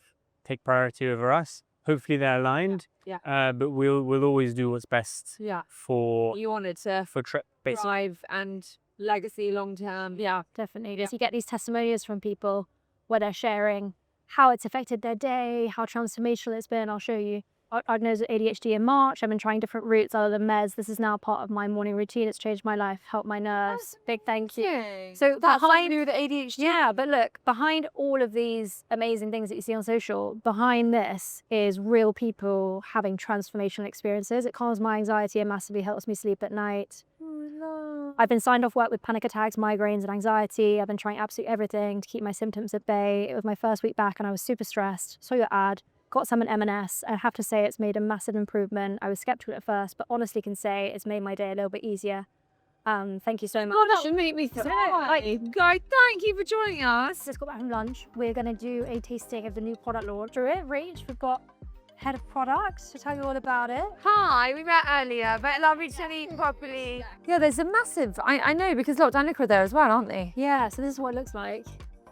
take priority over us. Hopefully they're aligned. Yeah. But we'll always do what's best for you want it to Trip, basically. thrive and legacy long term. Yeah. Definitely. Just you get these testimonials from people where they're sharing how it's affected their day, how transformational it's been. I'll show you. I diagnosed with ADHD in March. I've been trying different routes other than meds. This is now part of my morning routine. It's changed my life, helped my nerves. Big thank you. So that's behind, something with the ADHD. yeah, but look, behind all of these amazing things that you see on social, behind this is real people having transformational experiences. It calms my anxiety and massively helps me sleep at night. I've been signed off work with panic attacks, migraines and anxiety. I've been trying absolutely everything to keep my symptoms at bay. It was my first week back and I was super stressed. Saw your ad, got some in M&S. I have to say it's made a massive improvement. I was skeptical at first, but honestly can say it's made my day a little bit easier. Thank you so much. Oh, that should make me Like- Guys, thank you for joining us. Just got back from lunch. We're going to do a tasting of the new product launch. Through it, Rach, we've got head of products to tell you all about it. Hi, we met earlier, but lovely to meet properly. Yeah, there's a massive, I know, because Lockdown Liquor are there as well, aren't they? Yeah, so this is what it looks like.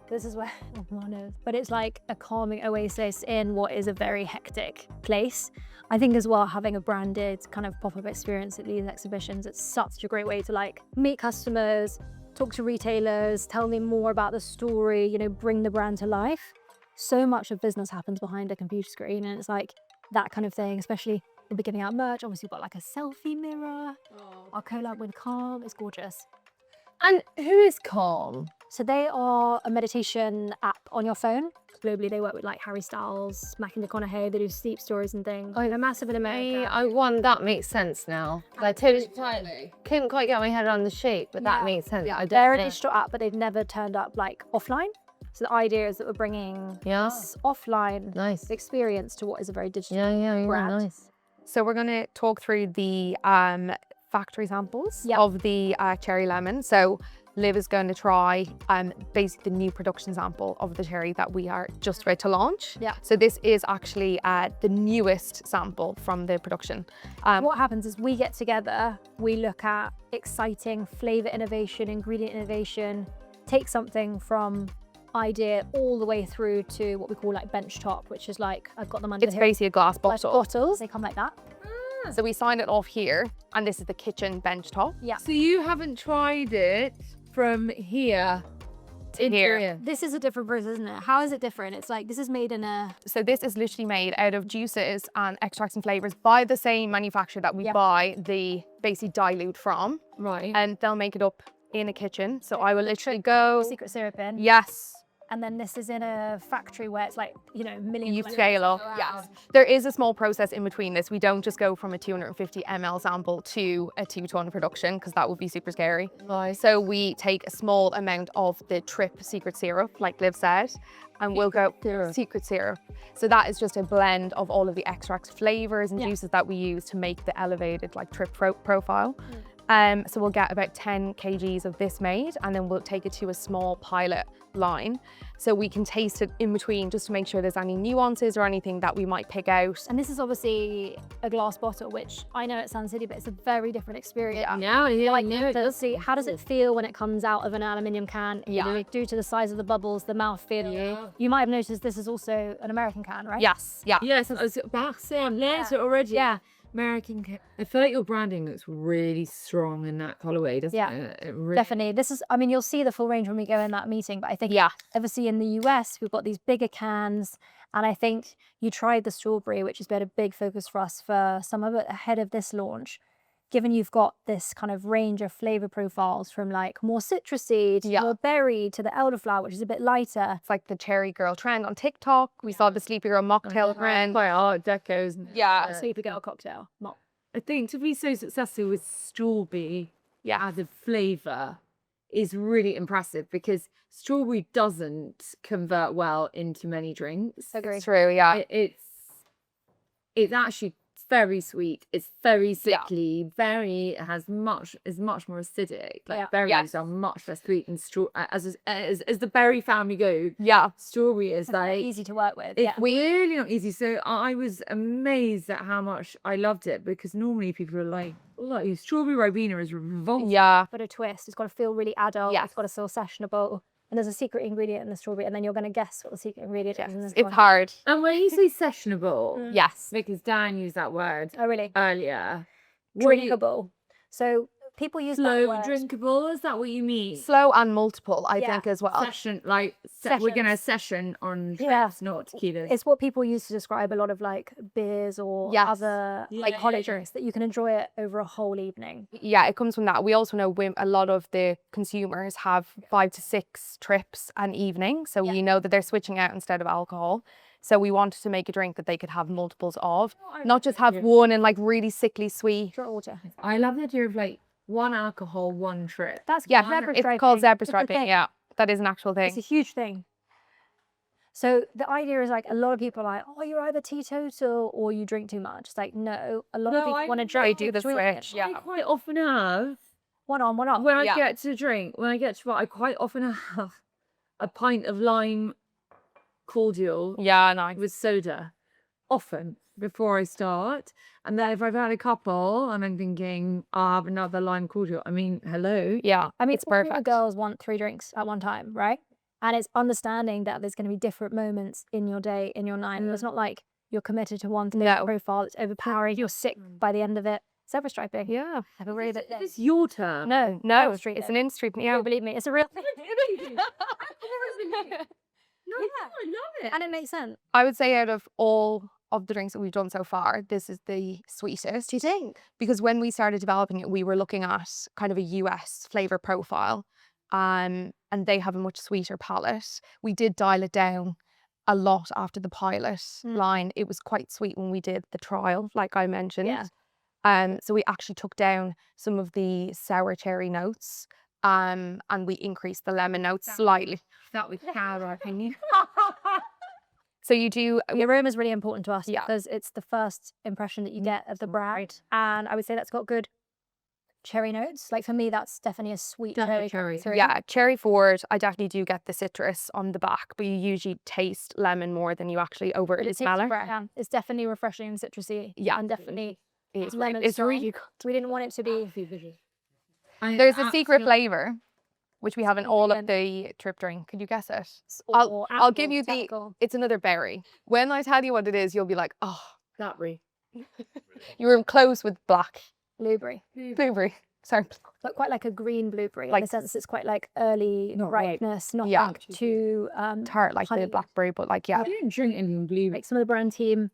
This is where, oh my nose. But it's like a calming oasis in what is a very hectic place. I think as well, having a branded kind of pop-up experience at these exhibitions, it's such a great way to like meet customers, talk to retailers, tell them more about the story, bring the brand to life. So much of business happens behind a computer screen, and it's like that kind of thing, especially we'll be giving out merch. Obviously, we've got like a selfie mirror. Our collab with Calm is gorgeous. And who is Calm? So they are a meditation app on your phone. Globally, they work with like Harry Styles, Mackie McConaughey. They do sleep stories and things. Oh, they're massive in America. That makes sense now. I totally couldn't quite get my head around the shape, but that makes sense. Yeah, they're a digital app, but they've never turned up like offline. So the idea is that we're bringing this offline experience to what is a very digital brand. nice. So we're going to talk through the factory samples Yep. of the cherry lemon. So Liv is going to try basically the new production sample of the cherry that we are just about to launch. Yeah. So this is actually the newest sample from the production. What happens is we get together, we look at exciting flavor innovation, ingredient innovation, take something from idea all the way through to what we call like bench top, which is like, I've got them under It's here. basically a glass Like bottle. bottles, they come like that. So we sign it off here, and this is the kitchen bench top. Yeah. So you haven't tried it from here to here. This is a different process, isn't it? How is it different? It's like, this is made in a... So this is literally made out of juices and extracts and flavors by the same manufacturer that we buy the basically dilute from. Right. And they'll make it up in a kitchen. So I will literally go. Secret syrup in. Yes. And then this is in a factory where it's like, you know, millions. You of scale up, yes. There is a small process in between this. We don't just go from a 250 ml sample to a 2-ton production because that would be super scary. So we take a small amount of the Trip secret syrup, like Liv said, and we'll go secret syrup. So that is just a blend of all of the extracts, flavors and juices that we use to make the elevated like Trip profile. So we'll get about 10 kgs of this made, and then we'll take it to a small pilot line so we can taste it in between just to make sure there's any nuances or anything that we might pick out. And this is obviously a glass bottle, which I know it sounds silly, but it's a very different experience. No, yeah, I know it So does. see, how does it feel when it comes out of an aluminium can? Yeah. Due to the size of the bubbles, the mouthfeel. You might have noticed this is also an American can, right? Yes, yeah. Yes, I was about to say, I'm there to already. Yeah. American. I feel like your branding looks really strong in that colorway, doesn't it? It really... Definitely. This is, I mean, you'll see the full range when we go in that meeting, but I think obviously in the US, we've got these bigger cans. And I think you tried the strawberry, which has been a big focus for us for summer, but ahead of this launch, given you've got this kind of range of flavor profiles from like more citrusy to more berry to the elderflower, which is a bit lighter. It's like the cherry girl trend on TikTok. We saw the sleepy girl mocktail trend. Quite art deco, isn't it? Yeah. Sleepy girl cocktail. Not. I think to be so successful with strawberry as a flavour is really impressive because strawberry doesn't convert well into many drinks. It's true, yeah. It's actually very sweet. It's very sickly. Very is much more acidic. Like berries are much less sweet than as the berry family go. Yeah. Strawberry is like easy to work with. It's really not easy. So I was amazed at how much I loved it because normally people are like, "Look, strawberry Ribena is revolting." Yeah. Got a twist. It's got to feel really adult. It's got to feel sessionable. And there's a secret ingredient in the strawberry, and then you're going to guess what the secret ingredient is in this It's one. hard. And when you say sessionable, Yes. because Dan used that word Oh, really? earlier. Drinkable. So people use that Slow word. drinkable, is that what you mean? Slow and multiple, I think, as well. Session, like we're gonna session on not tequila. It's what people use to describe a lot of like beers or other alcoholic drinks that you can enjoy it over a whole evening. Yeah, it comes from that. We also know a lot of the consumers have 5 to 6 trips an evening. So we know that they're switching out instead of alcohol. So we wanted to make a drink that they could have multiples of, not just have one and like really sickly sweet. Short water. I love the idea of like one alcohol, one trip. That's zebra striping. it's called zebra It's a striping. thing. Yeah, that is an actual thing. It's a huge thing. So the idea is like a lot of people are like, oh, you're either teetotal or you drink too much. It's like, no, a lot of people want to drink. do the switch. I quite often have One on, one off. when I get to drink, when I get to I quite often have a pint of lime cordial Yeah, nice. with soda, often before I start. And then if I've had a couple and I'm thinking I'll have another lime cordial, I mean, hello. Yeah, I mean, it's all the perfect. girls want 3 drinks at one time, right? And it's understanding that there's going to be different moments in your day, in your night. It's not like you're committed to one flavor profile that's overpowering. You're sick by the end of it. Zebra striping. Yeah. Have a really bit. It's your turn. No, No, street it's an industry. Yeah, Yeah. believe me, it's a real thing. No, I love it. And it makes sense. I would say out of all of the drinks that we've done so far, this is the sweetest. Do you think? Because when we started developing it, we were looking at kind of a US flavor profile, and they have a much sweeter palate. We did dial it down a lot after the pilot line. It was quite sweet when we did the trial, like I mentioned. Yeah. So we actually took down some of the sour cherry notes, and we increased the lemon notes slightly. That was sour, can you? So you do. The aroma is really important to us Yeah. because it's the first impression that you get of the brand. And I would say that's got good cherry notes. Like for me, that's definitely a sweet Definitely cherry. cherry. Yeah, cherry forward. I definitely do get the citrus on the back, but you usually taste lemon more than you actually overtly smell it. Yeah, it's definitely refreshing and citrusy. Yeah. And definitely It's lemon it's strong. really good. We didn't want it to be. There's a secret flavor, which we have in all of the trip drink. Could you guess it? I'll give you the. It's another berry. When I tell you what it is, you'll be like, oh, Blackberry. you were close with black Blueberry. blueberry. Sorry. But quite like a green blueberry. Like- in the sense it's quite like early Not ripe. ripeness, not Yeah. like too Tart like honey. the blackberry, but like I yeah. didn't drink anything blue. Like some of the brand team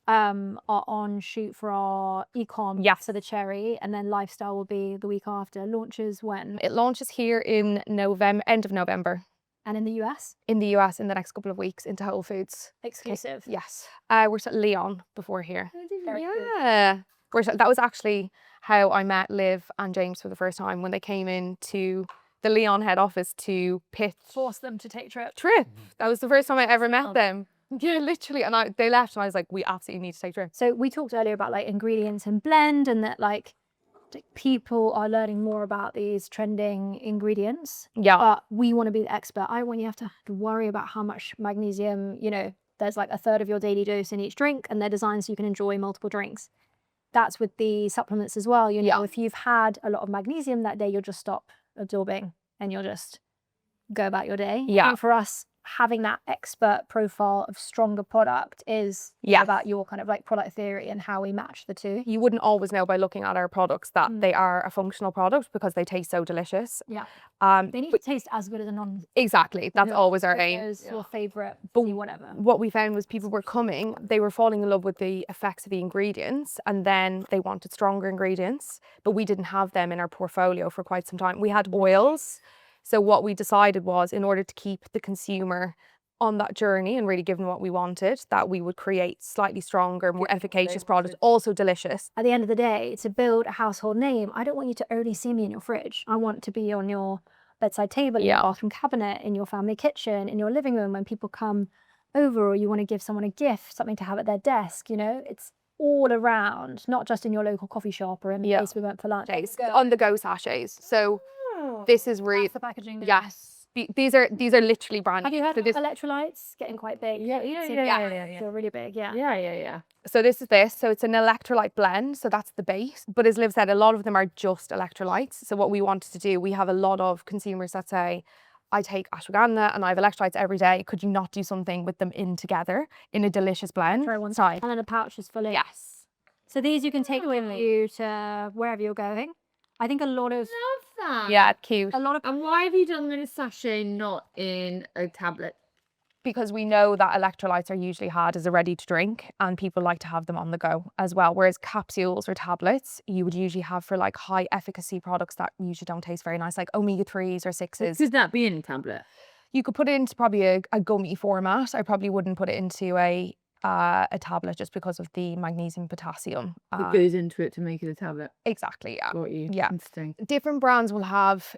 are on shoot for our e-com Yes. for the cherry, and then lifestyle will be the week after. Launches when? It launches here in November, end of November. And in the US? In the US in the next couple of weeks into Whole Foods. Exclusive. Yes. We're at Leon before here. Very cool. Yeah. That was actually how I met Liv and James for the first time when they came into the Leon head office to pitch Force them to take trips. Trip. That was the first time I ever met them. Yeah, literally. And they left and I was like, we absolutely need to take trips. So we talked earlier about like ingredients and blend, and that like people are learning more about these trending ingredients. Yeah. But we want to be the expert. I want you have to worry about how much magnesium, you know, there's like a third of your daily dose in each drink, and they're designed so you can enjoy multiple drinks. That's with the supplements as well. You know, if you've had a lot of magnesium that day, you'll just stop absorbing and you'll just go about your day. Yeah. And for us, having that expert profile of stronger product is about your kind of like product theory and how we match the two. You wouldn't always know by looking at our products that they are a functional product because they taste so delicious. Yeah. They need to taste as good as a non. Exactly. That's always our aim. Your favorite, whatever. What we found was people were coming, they were falling in love with the effects of the ingredients, and then they wanted stronger ingredients, but we didn't have them in our portfolio for quite some time. We had oils. So what we decided was, in order to keep the consumer on that journey and really give them what we wanted, that we would create slightly stronger, more efficacious products, also delicious. At the end of the day, to build a household name, I don't want you to only see me in your fridge. I want to be on your bedside table, in your bathroom cabinet, in your family kitchen, in your living room when people come over, or you want to give someone a gift, something to have at their desk, you know? It's all around, not just in your local coffee shop or in the place we went for lunch. On the go sachets. So this is really the packaging. Yes. These are literally brand new. Have you heard So of this, electrolytes getting quite big? Yeah. They're really big, yeah. Yeah. so this is this. So it's an electrolyte blend. So that's the base. But as Liv said, a lot of them are just electrolytes. So what we wanted to do, we have a lot of consumers that say, I take ashwagandha and I have electrolytes every day. Could you not do something with them in together in a delicious blend? Try one side. And then the pouch is full of. Yes. So these you can take with you to wherever you're going. I think a lot of. That. Yeah, cute. A lot of. And why have you done them in a sachet, not in a tablet? Because we know that electrolytes are usually had as a ready to drink and people like to have them on the go as well. Whereas capsules or tablets, you would usually have for like high efficacy products that usually don't taste very nice, like omega-3s or 6s. Could that be in a tablet? You could put it into probably a gummy format. I probably wouldn't put it into a tablet just because of the magnesium, potassium. It goes into it to make it a tablet. Exactly, yeah. Got you. Yeah. Interesting. Different brands will have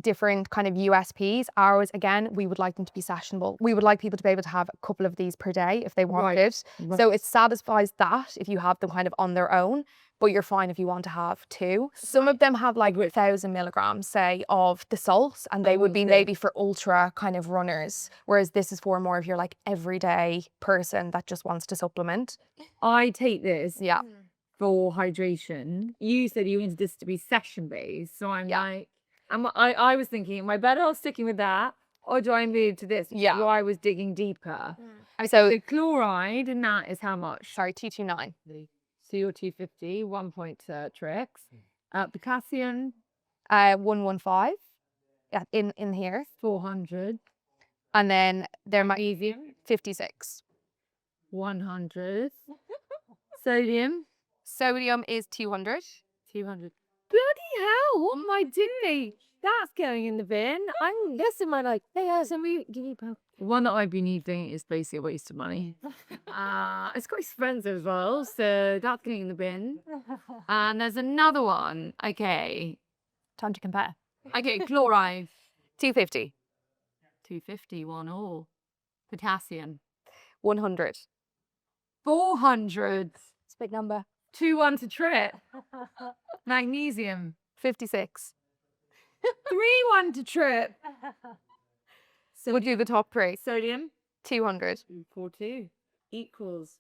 different kind of USPs. Ours, again, we would like them to be sessionable. We would like people to be able to have a couple of these per day if they wanted. Right. So it satisfies that if you have them kind of on their own, but you're fine if you want to have two. Some of them have like 1,000 milligrams, say, of the salts, and they would be maybe for ultra kind of runners, whereas this is for more of your like everyday person that just wants to supplement. I take this Yeah. for hydration. You said you wanted this to be session based, so I'm like, I was thinking, am I better off sticking with that, or do I move to this? Yeah. So I was digging deeper. So, The chloride in that is how much? sorry, 229. CO 250, 1 point tricks. Potassium, 115. Yeah, in here. 400. And then there might be Magnesium, 56. 100. Sodium, Sodium is 200. 200. Bloody hell, what am I doing? That's going in the bin. I'm guessing my like, hey, somebody give me both. One that I've been eating is basically a waste of money. It's quite expensive as well, so that's going in the bin. And there's another one. Okay. Time to compare. Okay, chloride. 250. 250, 1 all. Potassium. 100. 400. It's a big number. 2-1 to trip. Magnesium. 56. 3-1 to trip. We'll do the top three. Sodium. 200. 4-2 equals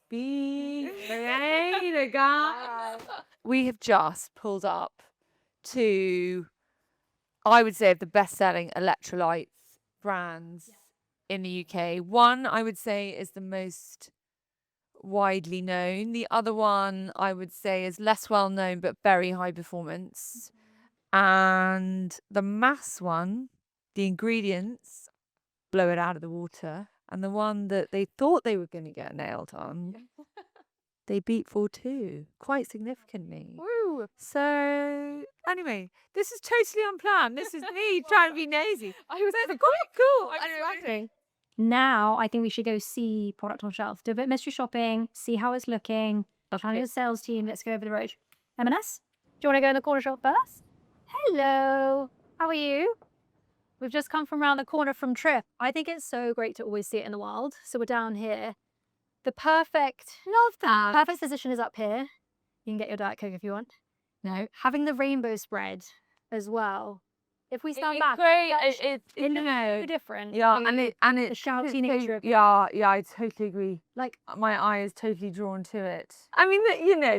B. Hey, the guy. We have just pulled up to, I would say, of the best-selling electrolytes brands in the UK. One, I would say, is the most widely known. The other one, I would say, is less well known but very high performance. And the mass one, the ingredients blow it out of the water. And the one that they thought they were going to get nailed on, they beat 4-2 quite significantly. Woo! So anyway, this is totally unplanned. This is me trying to be nosy. I was Quite cool. exciting. Now I think we should go see product on shelf, do a bit of mystery shopping, see how it's looking. Tell your sales team, let's go over the road. M&S, do you want to go in the corner shop first? Hello, how are you? We've just come from around the corner from Trip. I think it's so great to always see it in the wild. So we're down here. The perfect position is up here. You can get your Diet Coke if you want. No, having the rainbow spread as well. If we stand back, It's so different. Yeah, and the shouty nature of it. Yeah, I totally agree. Like, My eye is totally drawn to it. I mean,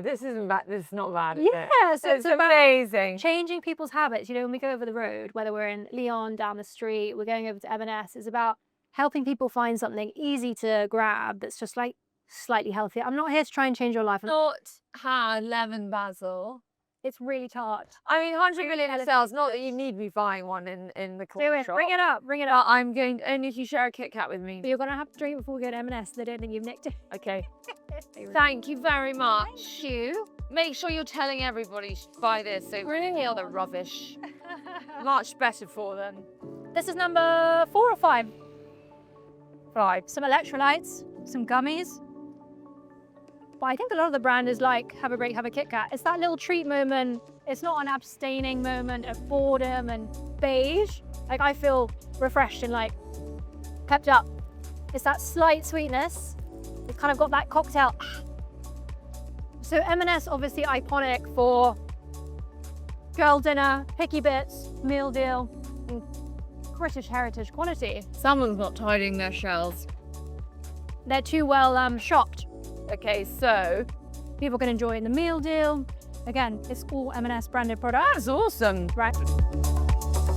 this isn't bad. This is not bad. Is it? yeah, so It's amazing. changing people's habits. You know, when we go over the road, whether we're in Lyon, down the street, we're going over to M&S, it's about helping people find something easy to grab that's just like slightly healthier. I'm not here to try and change your life. Not had lemon basil. It's really tart. I mean, 100 million in sales. Not that you need me buying one in the Do corner it. shop. Bring it up. Bring it But up. I'm going only if you share a Kit Kat with me. But you're going to have to drink before we go to M&S. They don't think you've nicked it. Okay. Thank you very much. You. Make sure you're telling everybody to buy this. So really all the rubbish. Much better for them. This is number 4 or 5. 5. Some electrolytes, some gummies. But I think a lot of the brand is like, have a break, have a Kit Kat. It's that little treat moment. It's not an abstaining moment of boredom and beige. Like, I feel refreshed and like pepped up. It's that slight sweetness. It's kind of got that cocktail. So M&S obviously iconic for girl dinner, picky bits, meal deal, and British heritage quality. Someone's not tidying their shelves. They're too well shopped. Okay, so People can enjoy in the meal deal. Again, it's all M&S branded products. that's awesome. Right.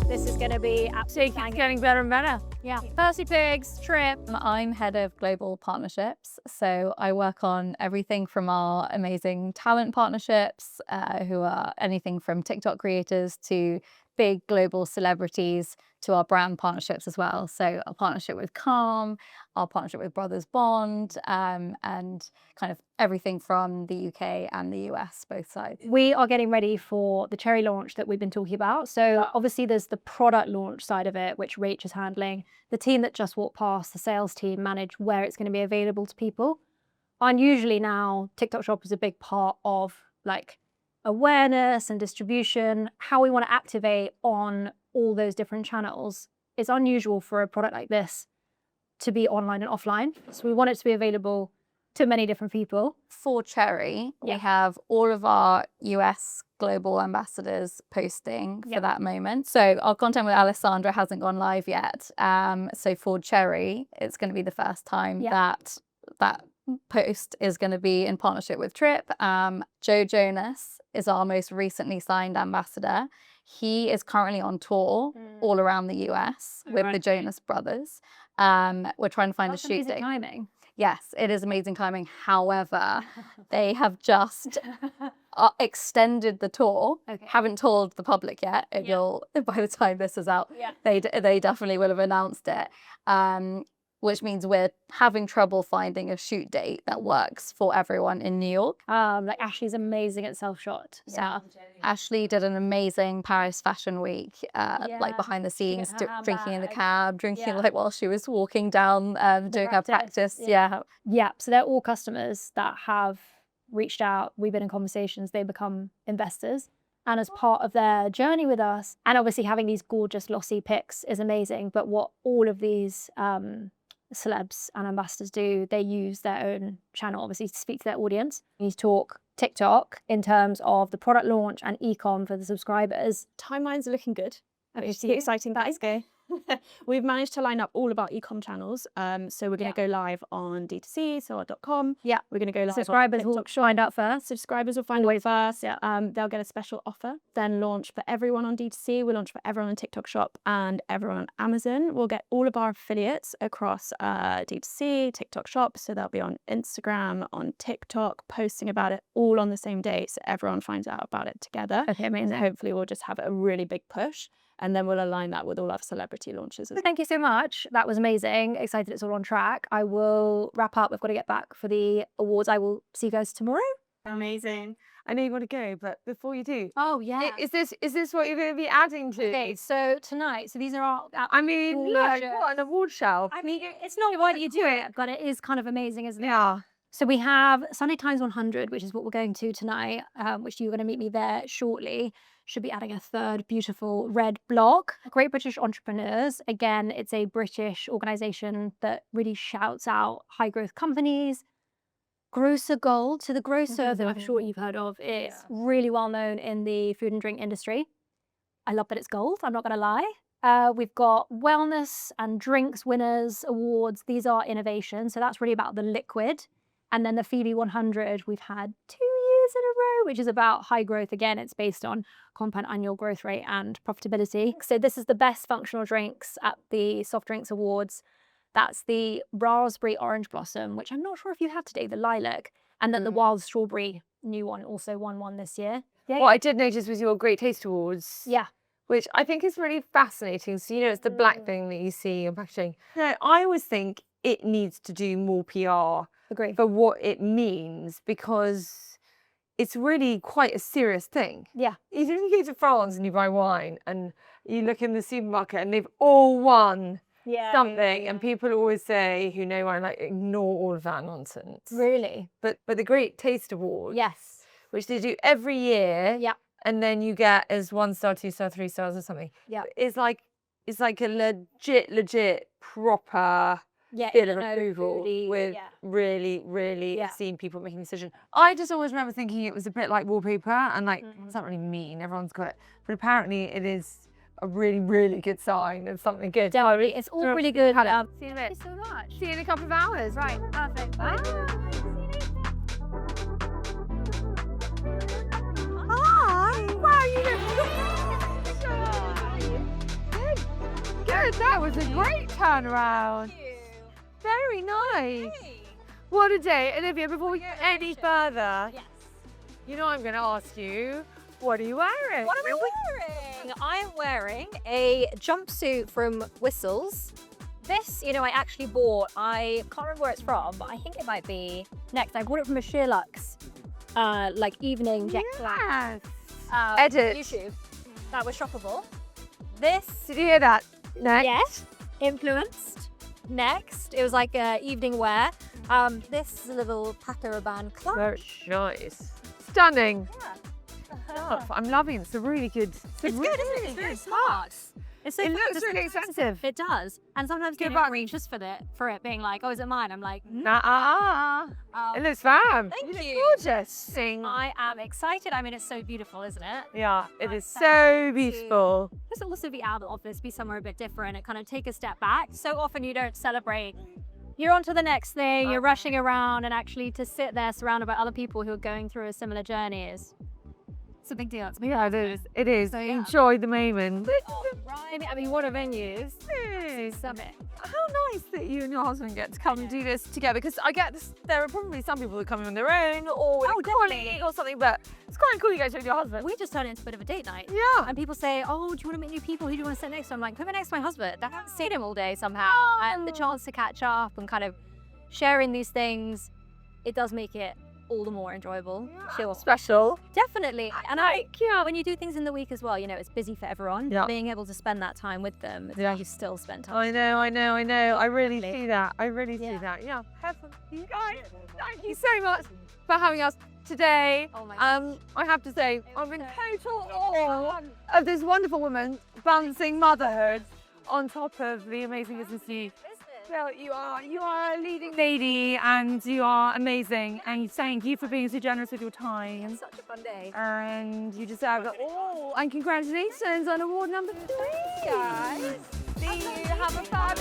This is going to be absolutely It's getting better and better. yeah. Thirsty Pigs, Trip. I'm head of global partnerships. So I work on everything from our amazing talent partnerships, who are anything from TikTok creators to big global celebrities, to our brand partnerships as well. So our partnership with Calm, our partnership with Brothers Bond, and kind of everything from the UK and the US, both sides. We are getting ready for the cherry launch that we've been talking about. So obviously there's the product launch side of it, which Rach is handling. The team that just walked past, the sales team, manage where it's going to be available to people. Unusually now, TikTok Shop is a big part of like awareness and distribution, how we want to activate on all those different channels. It's unusual for a product like this to be online and offline. So we want it to be available to many different people. For Cherry, Yeah. we have all of our US global ambassadors posting for that moment. So our content with Alessandra hasn't gone live yet. So for Cherry, it's going to be the first time that post is going to be in partnership with Trip. Joe Jonas is our most recently signed ambassador. He is currently on tour all around the US with the Jonas Brothers. We're trying to find a shoot date. Timing. Yes, it is amazing timing. However, they have just extended the tour. Okay. Haven't told the public yet. It will, by the time this is out, they definitely will have announced it. Which means we're having trouble finding a shoot date that works for everyone in New York. Like Ashley's amazing at self-shot. So Ashley did an amazing Paris Fashion Week, like behind the scenes, her drinking in the handbag. cab, drinking like while she was walking down, doing her practice. Yeah, so they're all customers that have reached out. We've been in conversations. They become investors. And as part of their journey with us, and obviously having these gorgeous lossy pics is amazing. But what all of these celebs and ambassadors do, they use their own channel, obviously, to speak to their audience. You talk TikTok in terms of the product launch and e-com for the subscribers. Timelines are looking good, which is exciting. That is good. We've managed to line up all of our e-com channels. So we're going to go live on D2C, so our .com. Yeah. We're going to go live Subscribers on will find out first. Subscribers will find out first. They'll get a special offer. Then launch for everyone on D2C. We'll launch for everyone on TikTok Shop and everyone on Amazon. We'll get all of our affiliates across D2C, TikTok Shop. So they'll be on Instagram, on TikTok, posting about it all on the same day. So everyone finds out about it together. Okay, amazing. And hopefully we'll just have a really big push. And then we'll align that with all our celebrity launches. Thank you so much. That was amazing. Excited it's all on track. I will wrap up. We've got to get back for the awards. I will see you guys tomorrow. Amazing. I know you want to go, but before you do, Oh, yeah. is this what you're going to be adding to? Okay, so tonight, so these are our... I mean, look, what an award shelf. I mean, it's not why do you do it, but it is kind of amazing, isn't it? Yeah. So we have Sunday Times 100, which is what we're going to tonight, which you're going to meet me there shortly. Should be adding a third beautiful red block. Great British Entrepreneurs. Again, it's a British organisation that really shouts out high growth companies. Grocer Gold. So the Grocer, that I'm sure you've heard of, is really well known in the food and drink industry. I love that it's gold, I'm not going to lie. We've got wellness and drinks winners awards. These are innovations. So that's really about the liquid. And then the Phoebe 100, we've had 2 years in a row, which is about high growth. Again, it's based on compound annual growth rate and profitability. So this is the best functional drinks at the Soft Drinks Awards. That's the Raspberry Orange Blossom, which I'm not sure if you have today, the Lilac. And then the Wild Strawberry, new one, also won one this year. Yeah. What I did notice was your Great Taste Awards. Yeah. Which I think is really fascinating. So, you know, it's the black thing that you see in packaging. No, I always think it needs to do more PR. Agree. For what it means, because it's really quite a serious thing. Yeah. You go to France and you buy wine and you look in the supermarket and they've all won something, and people always say, who know wine, like, ignore all of that nonsense. Really? But the Great Taste Awards, Yes. which they do every year, Yeah. and then you get as 1 star, 2 star, 3 stars or something. Yeah. It's like a legit proper seal of approval with really esteemed people making a decision. I just always remember thinking it was a bit like wallpaper and like, what does that really mean? Everyone's got it. But apparently it is a really good sign of something good. Definitely. It's all really good. See you in a bit. Thank you so much. See you in a couple of hours. Right. Perfect. Bye. Hi. Wow, you look good. That was a great turnaround. Very nice. What a day. Olivia, before we go any further, you know I'm going to ask you, what are you wearing? What am I wearing? I'm wearing a jumpsuit from Whistles. This, you know, I actually bought. I can't remember where it's from, but I think it might be Next. I bought it from a SheerLuxe, like evening jet black. Edit. YouTube. That was shoppable. This. Did you hear that? Next. Yes. Influenced. Next. It was like evening wear. This is a little Paco Rabanne clutch. Very nice. Stunning. Yeah. Oh, I'm loving it. It's a really good. It's good, isn't it? It's very smart. It's so It fun. looks It's really so expensive. It does. And sometimes Give getting back. anxious for it being like, oh, is it mine? I'm like, It looks fab. Thank look you. gorgeous. I am excited. I mean, it's so beautiful, isn't it? Yeah, it is Excited so to beautiful. Just also be out of the office, be somewhere a bit different, and kind of take a step back. So often you don't celebrate. You're on to the next thing. You're rushing around, and actually to sit there surrounded by other people who are going through a similar journey is. It's a big deal. It's Yeah, it is. It is. So, yeah. Enjoy the moment. right. I mean, what a venue. Summit. How nice that you and your husband get to come and do this together, because I get this, there are probably some people that come in on their own or with a colleague or something, but it's quite cool you guys with your husband. We just turned it into a bit of a date night. Yeah. And people say, oh, do you want to meet new people? Who do you want to sit next to? I'm like, put me next to my husband. I haven't seen him all day somehow. And the chance to catch up and kind of sharing these things, it does make it all the more enjoyable. Sure. Special. Definitely. And when you do things in the week as well, you know, it's busy for everyone. Yeah. Being able to spend that time with them, you still spend time. I know. I really see that. I really see that. Yeah. Have fun. You guys, thank you so much for having us today. Oh my gosh. I have to say, I'm in total awe of this wonderful woman balancing motherhood on top of the amazing business you. Well, you are a leading lady and you are amazing, and thank you for being so generous with your time. Such a fun day. And you deserve it all. And congratulations on award number 3, guys. See you. Have a fun